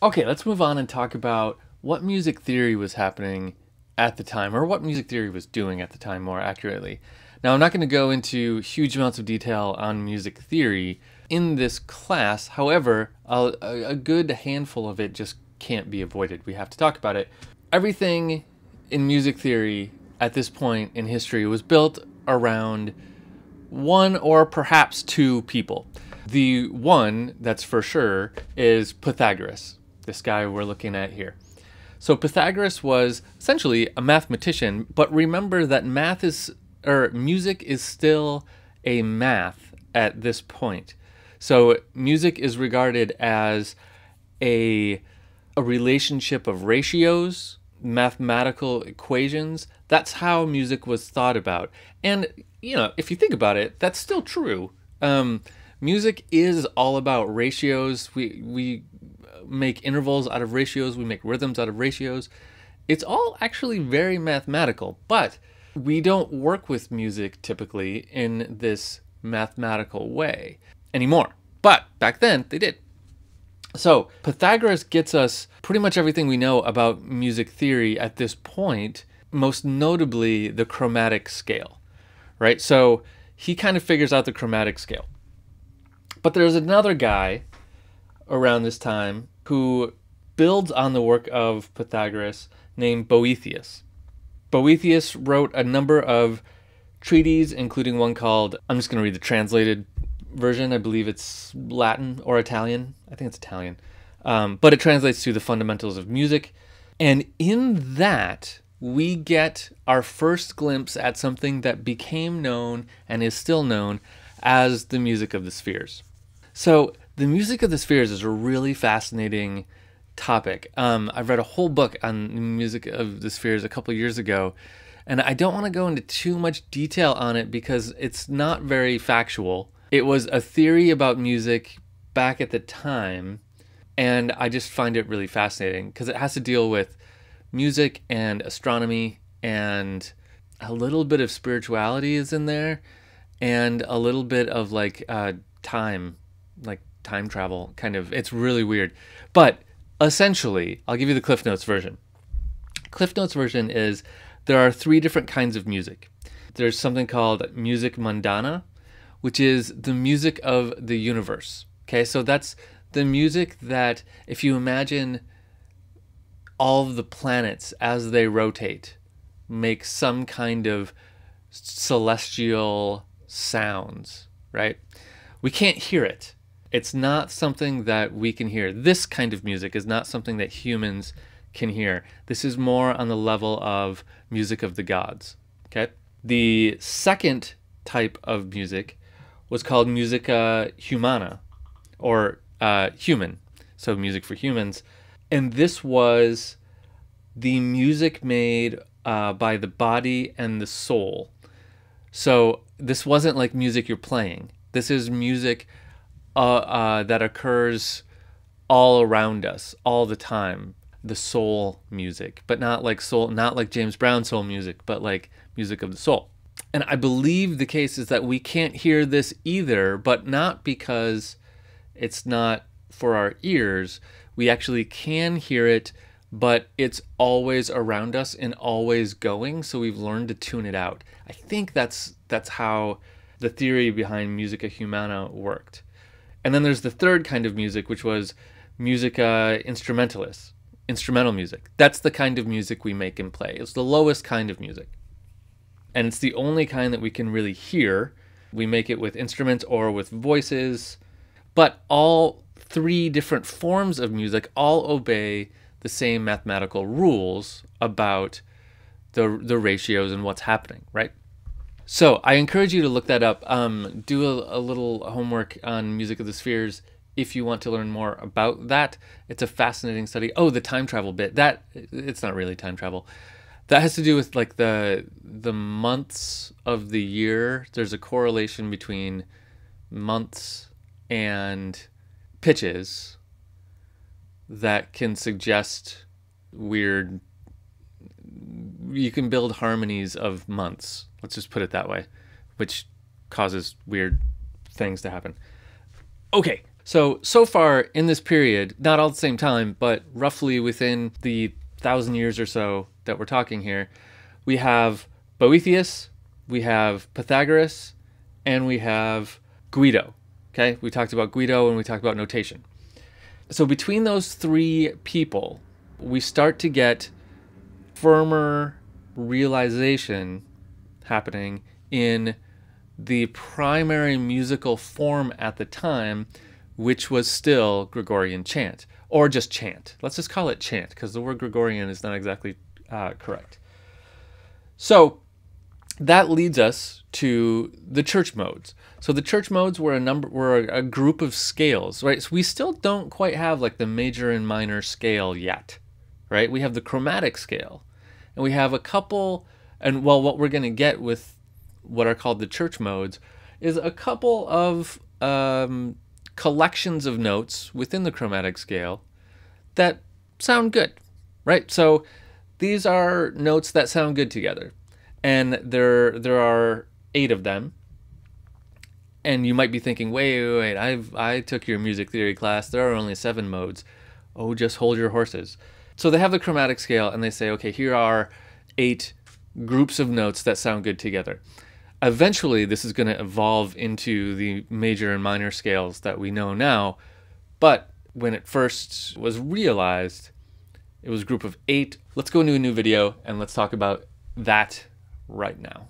Okay, let's move on and talk about what music theory was happening at the time, or what music theory was doing at the time more accurately. Now, I'm not going to go into huge amounts of detail on music theory in this class. However, a good handful of it just can't be avoided. We have to talk about it. Everything in music theory at this point in history was built around one or perhaps two people. The one that's for sure is Pythagoras, this guy we're looking at here. So Pythagoras was essentially a mathematician, but remember that music is still a math at this point. So music is regarded as a relationship of ratios, mathematical equations. That's how music was thought about. And, if you think about it, that's still true. Music is all about ratios. We make intervals out of ratios. We make rhythms out of ratios. It's all actually very mathematical, but we don't work with music typically in this mathematical way anymore. But back then, they did. So Pythagoras gets us pretty much everything we know about music theory at this point, most notably the chromatic scale, right? So he kind of figures out the chromatic scale. But there's another guy around this time who builds on the work of Pythagoras named Boethius. Boethius wrote a number of treatises, including one called, I'm just going to read the translated version. I believe it's Latin or Italian. I think it's Italian. But it translates to the fundamentals of music. And in that, we get our first glimpse at something that became known and is still known as the music of the spheres. So the music of the spheres is a really fascinating topic. I've read a whole book on the music of the spheres a couple years ago, and I don't want to go into too much detail on it because it's not very factual. It was a theory about music back at the time, and I just find it really fascinating because it has to deal with music and astronomy, and a little bit of spirituality is in there, and a little bit of time travel, kind of. It's really weird. But essentially, I'll give you the Cliff Notes version. Cliff Notes version is there are three different kinds of music. There's something called music mundana, which is the music of the universe. Okay, so that's the music that, if you imagine all of the planets as they rotate, make some kind of celestial sounds, right? We can't hear it. It's not something that we can hear. This kind of music is not something that humans can hear. This is more on the level of music of the gods, okay? The second type of music was called musica humana, or human, so music for humans. And this was the music made by the body and the soul. So this wasn't like music you're playing. This is music that occurs all around us, all the time. The soul music, but not like James Brown soul music, but like music of the soul. And I believe the case is that we can't hear this either, but not because it's not for our ears. We actually can hear it, but it's always around us and always going, so we've learned to tune it out. I think that's how the theory behind musica humana worked. And then there's the third kind of music, which was musica instrumentalis, instrumental music. That's the kind of music we make and play. It's the lowest kind of music. And it's the only kind that we can really hear. We make it with instruments or with voices. But all three different forms of music all obey the same mathematical rules about the ratios and what's happening, right? So I encourage you to look that up. Do a little homework on music of the spheres if you want to learn more about that. It's a fascinating study. Oh, the time travel bit. It's not really time travel. That has to do with like the months of the year. There's a correlation between months and pitches that can suggest weird. You can build harmonies of months. Let's just put it that way, which causes weird things to happen. Okay, So far in this period, not all at the same time, but roughly within the 1,000 years or so that we're talking here, we have Boethius, we have Pythagoras, and we have Guido. Okay, we talked about Guido and we talked about notation. So between those three people, we start to get firmer realization happening in the primary musical form at the time, which was still Gregorian chant, or just chant. Let's just call it chant, because the word Gregorian is not exactly correct. So that leads us to the church modes. So the church modes were a group of scales, right? So we still don't quite have like the major and minor scale yet, right? We have the chromatic scale, and we have a couple, and well, what we're going to get with what are called the church modes is a couple of collections of notes within the chromatic scale that sound good, right? So these are notes that sound good together, and there are 8 of them. And you might be thinking, wait, I took your music theory class. There are only 7 modes. Oh, just hold your horses. So they have the chromatic scale, and they say, okay, here are 8 groups of notes that sound good together. Eventually, this is going to evolve into the major and minor scales that we know now. But when it first was realized, it was a group of 8. Let's go into a new video, and let's talk about that right now.